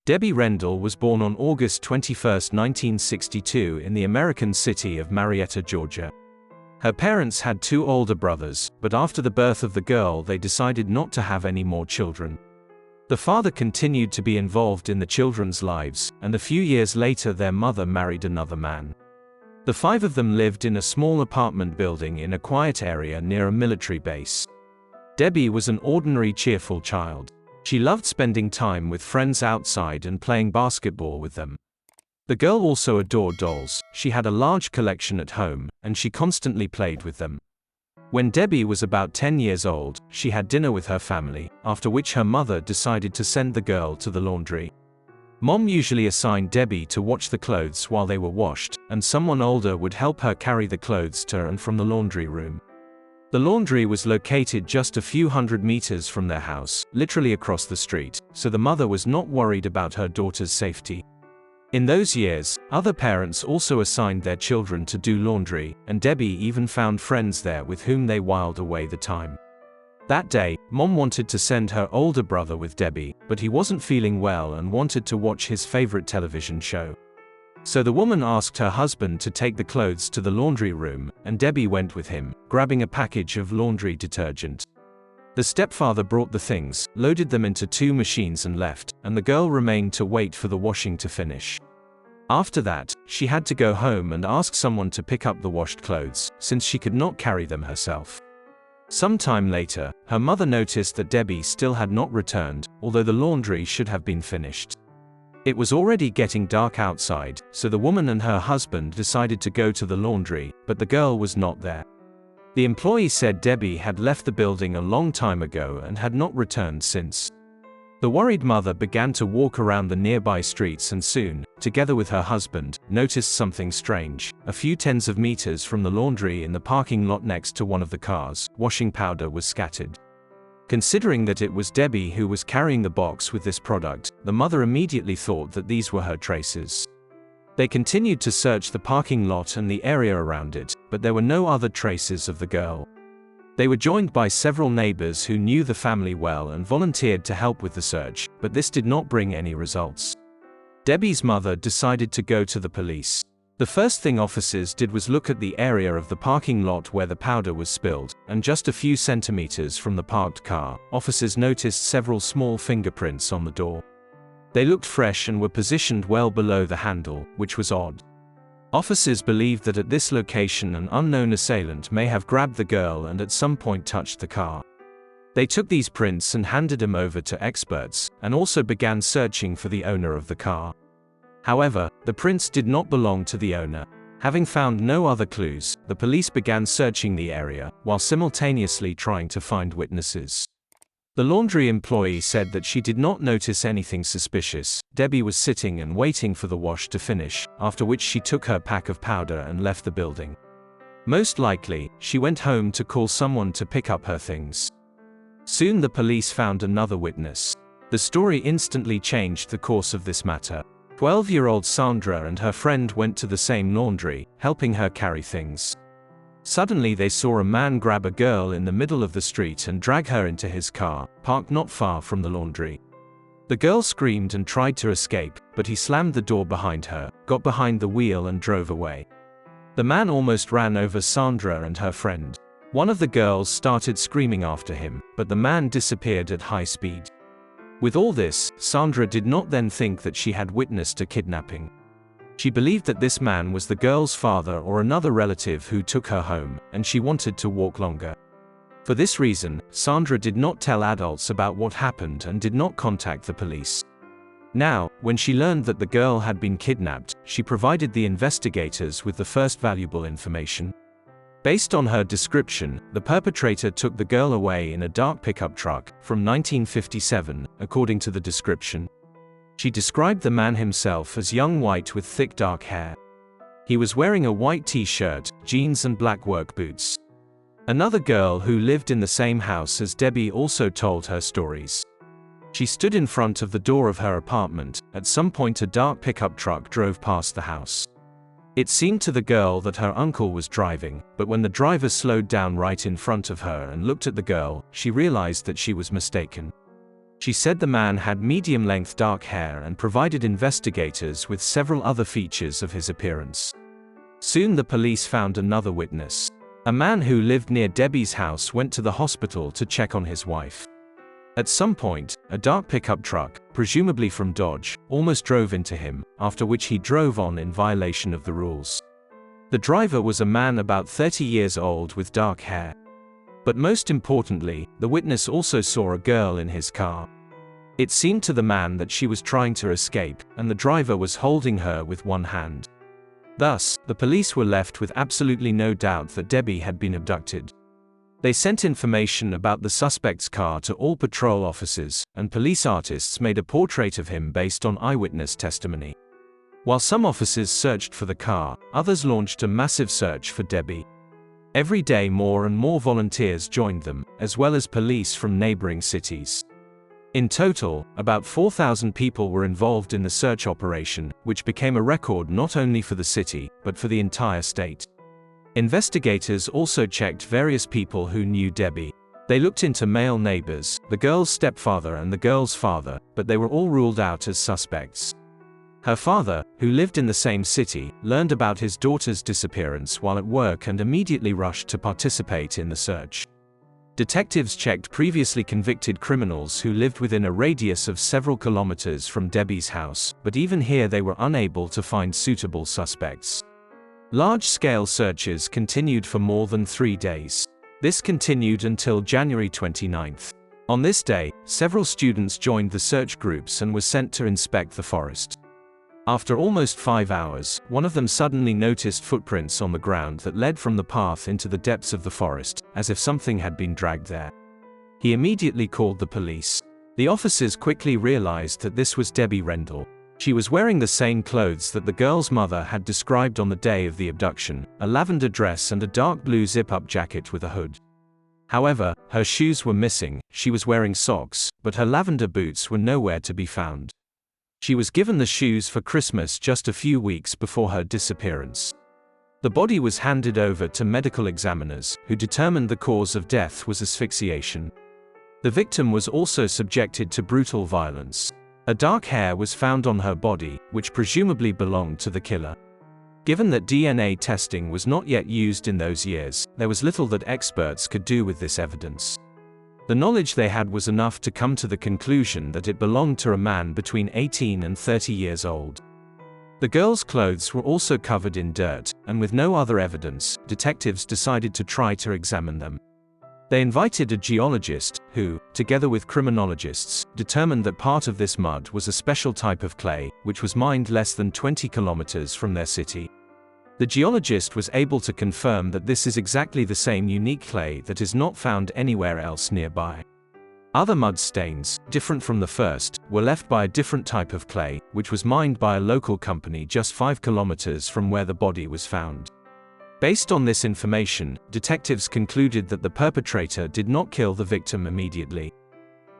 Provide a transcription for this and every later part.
Debbie Randall was born on August 21, 1962 in the American city of Marietta, Georgia. Her parents had two older brothers, but after the birth of the girl they decided not to have any more children. The father continued to be involved in the children's lives, and a few years later their mother married another man. The five of them lived in a small apartment building in a quiet area near a military base. Debbie was an ordinary, cheerful child. She loved spending time with friends outside and playing basketball with them. The girl also adored dolls. She had a large collection at home, and she constantly played with them. When Debbie was about 10 years old, she had dinner with her family, after which her mother decided to send the girl to the laundry. Mom usually assigned Debbie to watch the clothes while they were washed, and someone older would help her carry the clothes to and from the laundry room. The laundry was located just a few hundred meters from their house, literally across the street, so the mother was not worried about her daughter's safety. In those years, other parents also assigned their children to do laundry, and Debbie even found friends there with whom they whiled away the time. That day, Mom wanted to send her older brother with Debbie, but he wasn't feeling well and wanted to watch his favorite television show. So the woman asked her husband to take the clothes to the laundry room, and Debbie went with him, grabbing a package of laundry detergent. The stepfather brought the things, loaded them into two machines and left, and the girl remained to wait for the washing to finish. After that, she had to go home and ask someone to pick up the washed clothes, since she could not carry them herself. Some time later, her mother noticed that Debbie still had not returned, although the laundry should have been finished. It was already getting dark outside, so the woman and her husband decided to go to the laundry, but the girl was not there. The employee said Debbie had left the building a long time ago and had not returned since. The worried mother began to walk around the nearby streets and soon, together with her husband, noticed something strange. A few tens of meters from the laundry in the parking lot next to one of the cars, washing powder was scattered. Considering that it was Debbie who was carrying the box with this product, the mother immediately thought that these were her traces. They continued to search the parking lot and the area around it, but there were no other traces of the girl. They were joined by several neighbors who knew the family well and volunteered to help with the search, but this did not bring any results. Debbie's mother decided to go to the police. The first thing officers did was look at the area of the parking lot where the powder was spilled, and just a few centimeters from the parked car, officers noticed several small fingerprints on the door. They looked fresh and were positioned well below the handle, which was odd. Officers believed that at this location an unknown assailant may have grabbed the girl and at some point touched the car. They took these prints and handed them over to experts, and also began searching for the owner of the car. However, the prints did not belong to the owner. Having found no other clues, the police began searching the area, while simultaneously trying to find witnesses. The laundry employee said that she did not notice anything suspicious. Debbie was sitting and waiting for the wash to finish, after which she took her pack of powder and left the building. Most likely, she went home to call someone to pick up her things. Soon the police found another witness. The story instantly changed the course of this matter. 12-year-old Sandra and her friend went to the same laundry, helping her carry things. Suddenly they saw a man grab a girl in the middle of the street and drag her into his car, parked not far from the laundry. The girl screamed and tried to escape, but he slammed the door behind her, got behind the wheel and drove away. The man almost ran over Sandra and her friend. One of the girls started screaming after him, but the man disappeared at high speed. With all this, Sandra did not then think that she had witnessed a kidnapping. She believed that this man was the girl's father or another relative who took her home, and she wanted to walk longer. For this reason, Sandra did not tell adults about what happened and did not contact the police. Now, when she learned that the girl had been kidnapped, she provided the investigators with the first valuable information. Based on her description, the perpetrator took the girl away in a dark pickup truck from 1957, according to the description. She described the man himself as young white with thick dark hair. He was wearing a white t-shirt, jeans and black work boots. Another girl who lived in the same house as Debbie also told her stories. She stood in front of the door of her apartment. At some point a dark pickup truck drove past the house. It seemed to the girl that her uncle was driving, but when the driver slowed down right in front of her and looked at the girl, she realized that she was mistaken. She said the man had medium-length dark hair and provided investigators with several other features of his appearance. Soon the police found another witness. A man who lived near Debbie's house went to the hospital to check on his wife. At some point, a dark pickup truck, presumably from Dodge, almost drove into him, after which he drove on in violation of the rules. The driver was a man about 30 years old with dark hair. But most importantly, the witness also saw a girl in his car. It seemed to the man that she was trying to escape, and the driver was holding her with one hand. Thus, the police were left with absolutely no doubt that Debbie had been abducted. They sent information about the suspect's car to all patrol officers, and police artists made a portrait of him based on eyewitness testimony. While some officers searched for the car, others launched a massive search for Debbie. Every day more and more volunteers joined them, as well as police from neighboring cities. In total, about 4,000 people were involved in the search operation, which became a record not only for the city, but for the entire state. Investigators also checked various people who knew Debbie. They looked into male neighbors, the girl's stepfather and the girl's father, but they were all ruled out as suspects. Her father, who lived in the same city, learned about his daughter's disappearance while at work and immediately rushed to participate in the search. Detectives checked previously convicted criminals who lived within a radius of several kilometers from Debbie's house, but even here they were unable to find suitable suspects. Large-scale searches continued for more than 3 days. This continued until January 29th. On this day, several students joined the search groups and were sent to inspect the forest. After almost 5 hours, one of them suddenly noticed footprints on the ground that led from the path into the depths of the forest, as if something had been dragged there. He immediately called the police. The officers quickly realized that this was Debbie Randall. She was wearing the same clothes that the girl's mother had described on the day of the abduction, a lavender dress and a dark blue zip-up jacket with a hood. However, her shoes were missing, she was wearing socks, but her lavender boots were nowhere to be found. She was given the shoes for Christmas just a few weeks before her disappearance. The body was handed over to medical examiners, who determined the cause of death was asphyxiation. The victim was also subjected to brutal violence. A dark hair was found on her body, which presumably belonged to the killer. Given that DNA testing was not yet used in those years, there was little that experts could do with this evidence. The knowledge they had was enough to come to the conclusion that it belonged to a man between 18 and 30 years old. The girl's clothes were also covered in dirt, and with no other evidence, detectives decided to try to examine them. They invited a geologist, who, together with criminologists, determined that part of this mud was a special type of clay, which was mined less than 20 kilometers from their city. The geologist was able to confirm that this is exactly the same unique clay that is not found anywhere else nearby. Other mud stains, different from the first, were left by a different type of clay, which was mined by a local company just 5 kilometers from where the body was found. Based on this information, detectives concluded that the perpetrator did not kill the victim immediately.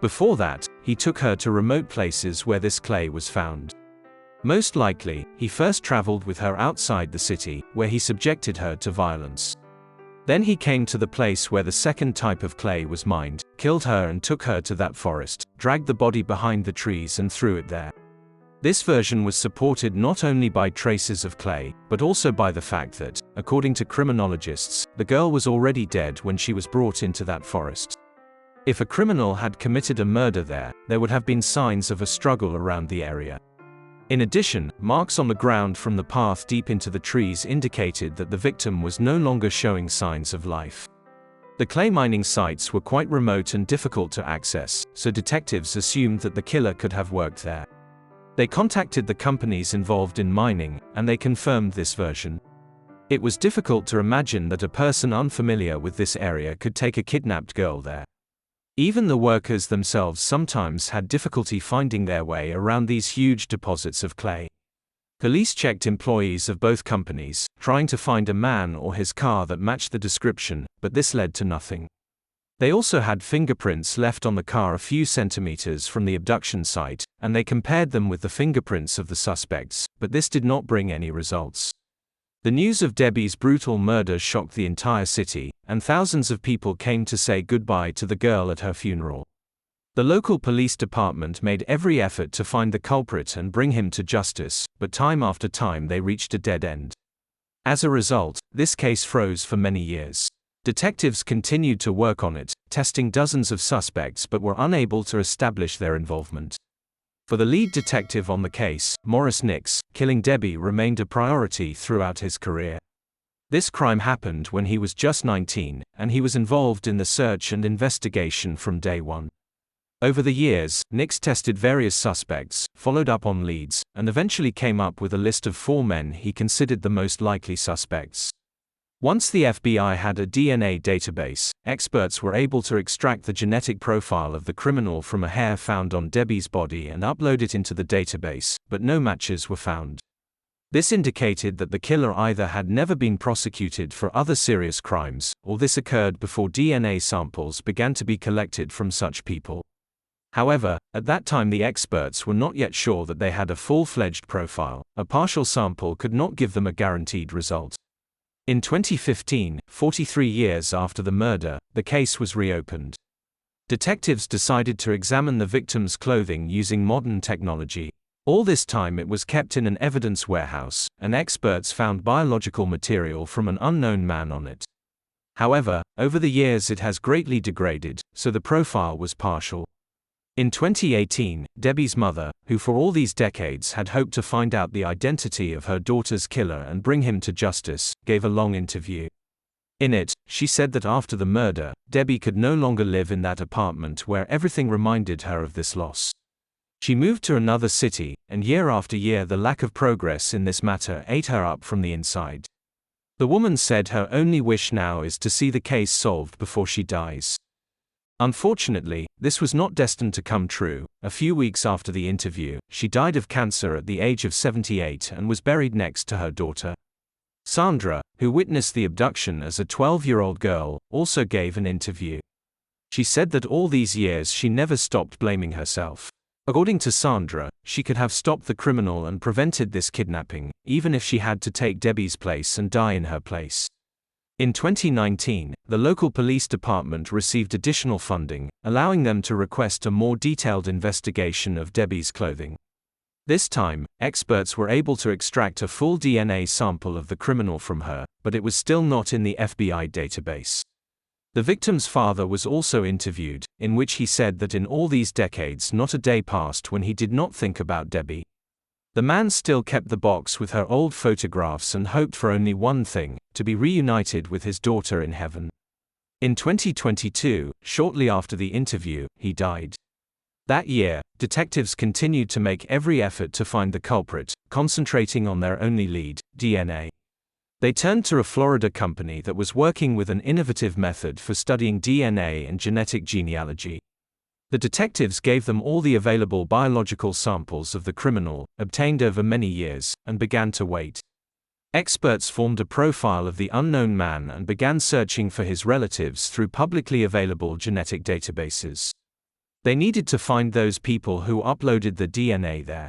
Before that, he took her to remote places where this clay was found. Most likely, he first traveled with her outside the city, where he subjected her to violence. Then he came to the place where the second type of clay was mined, killed her and took her to that forest, dragged the body behind the trees and threw it there. This version was supported not only by traces of clay, but also by the fact that, according to criminologists, the girl was already dead when she was brought into that forest. If a criminal had committed a murder there, there would have been signs of a struggle around the area. In addition, marks on the ground from the path deep into the trees indicated that the victim was no longer showing signs of life. The clay mining sites were quite remote and difficult to access, so detectives assumed that the killer could have worked there. They contacted the companies involved in mining, and they confirmed this version. It was difficult to imagine that a person unfamiliar with this area could take a kidnapped girl there. Even the workers themselves sometimes had difficulty finding their way around these huge deposits of clay. Police checked employees of both companies, trying to find a man or his car that matched the description, but this led to nothing. They also had fingerprints left on the car a few centimeters from the abduction site, and they compared them with the fingerprints of the suspects, but this did not bring any results. The news of Debbie's brutal murder shocked the entire city, and thousands of people came to say goodbye to the girl at her funeral. The local police department made every effort to find the culprit and bring him to justice, but time after time they reached a dead end. As a result, this case froze for many years. Detectives continued to work on it, testing dozens of suspects but were unable to establish their involvement. For the lead detective on the case, Morris Nix, killing Debbie remained a priority throughout his career. This crime happened when he was just 19, and he was involved in the search and investigation from day one. Over the years, Nix tested various suspects, followed up on leads, and eventually came up with a list of 4 men he considered the most likely suspects. Once the FBI had a DNA database, experts were able to extract the genetic profile of the criminal from a hair found on Debbie's body and upload it into the database, but no matches were found. This indicated that the killer either had never been prosecuted for other serious crimes, or this occurred before DNA samples began to be collected from such people. However, at that time the experts were not yet sure that they had a full-fledged profile. A partial sample could not give them a guaranteed result. In 2015, 43 years after the murder, the case was reopened. Detectives decided to examine the victim's clothing using modern technology. All this time it was kept in an evidence warehouse, and experts found biological material from an unknown man on it. However, over the years it has greatly degraded, so the profile was partial. In 2018, Debbie's mother, who for all these decades had hoped to find out the identity of her daughter's killer and bring him to justice, gave a long interview. In it, she said that after the murder, Debbie could no longer live in that apartment where everything reminded her of this loss. She moved to another city, and year after year the lack of progress in this matter ate her up from the inside. The woman said her only wish now is to see the case solved before she dies. Unfortunately, this was not destined to come true. A few weeks after the interview, she died of cancer at the age of 78 and was buried next to her daughter. Sandra, who witnessed the abduction as a 12-year-old girl, also gave an interview. She said that all these years she never stopped blaming herself. According to Sandra, she could have stopped the criminal and prevented this kidnapping, even if she had to take Debbie's place and die in her place. In 2019, the local police department received additional funding, allowing them to request a more detailed investigation of Debbie's clothing. This time, experts were able to extract a full DNA sample of the criminal from her, but it was still not in the FBI database. The victim's father was also interviewed, in which he said that in all these decades not a day passed when he did not think about Debbie. The man still kept the box with her old photographs and hoped for only one thing: to be reunited with his daughter in heaven. In 2022, shortly after the interview, he died. That year, detectives continued to make every effort to find the culprit, concentrating on their only lead, DNA. They turned to a Florida company that was working with an innovative method for studying DNA and genetic genealogy. The detectives gave them all the available biological samples of the criminal, obtained over many years, and began to wait. Experts formed a profile of the unknown man and began searching for his relatives through publicly available genetic databases. They needed to find those people who uploaded the DNA there.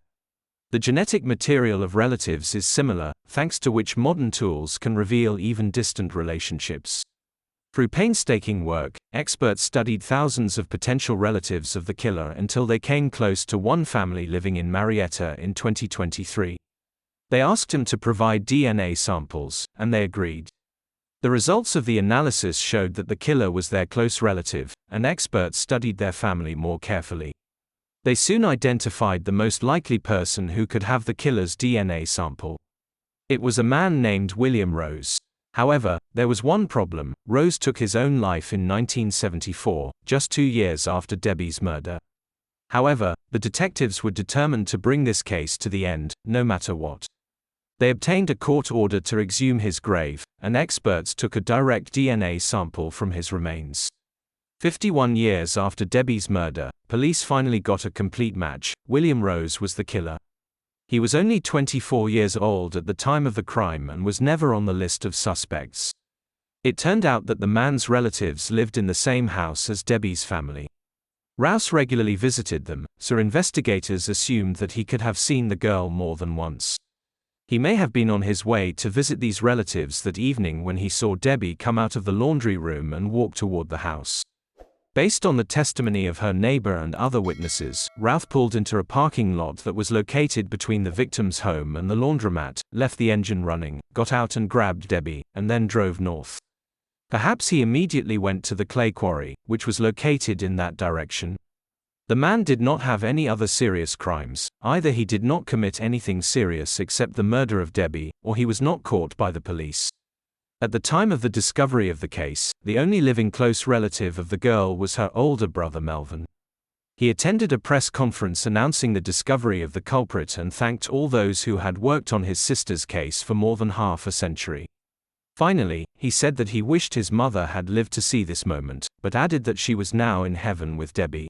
The genetic material of relatives is similar, thanks to which modern tools can reveal even distant relationships. Through painstaking work, experts studied thousands of potential relatives of the killer until they came close to one family living in Marietta in 2023. They asked him to provide DNA samples, and they agreed. The results of the analysis showed that the killer was their close relative, and experts studied their family more carefully. They soon identified the most likely person who could have the killer's DNA sample. It was a man named William Rose. However, there was one problem: Rose took his own life in 1974, just 2 years after Debbie's murder. However, the detectives were determined to bring this case to the end, no matter what. They obtained a court order to exhume his grave, and experts took a direct DNA sample from his remains. 51 years after Debbie's murder, police finally got a complete match: William Rose was the killer. He was only 24 years old at the time of the crime and was never on the list of suspects. It turned out that the man's relatives lived in the same house as Debbie's family. Rouse regularly visited them, so investigators assumed that he could have seen the girl more than once. He may have been on his way to visit these relatives that evening when he saw Debbie come out of the laundry room and walk toward the house. Based on the testimony of her neighbor and other witnesses, Routh pulled into a parking lot that was located between the victim's home and the laundromat, left the engine running, got out and grabbed Debbie, and then drove north. Perhaps he immediately went to the clay quarry, which was located in that direction. The man did not have any other serious crimes. Either he did not commit anything serious except the murder of Debbie, or he was not caught by the police. At the time of the discovery of the case, the only living close relative of the girl was her older brother Melvin. He attended a press conference announcing the discovery of the culprit and thanked all those who had worked on his sister's case for more than half a century. Finally, he said that he wished his mother had lived to see this moment, but added that she was now in heaven with Debbie.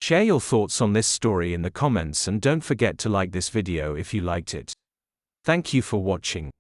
Share your thoughts on this story in the comments and don't forget to like this video if you liked it. Thank you for watching.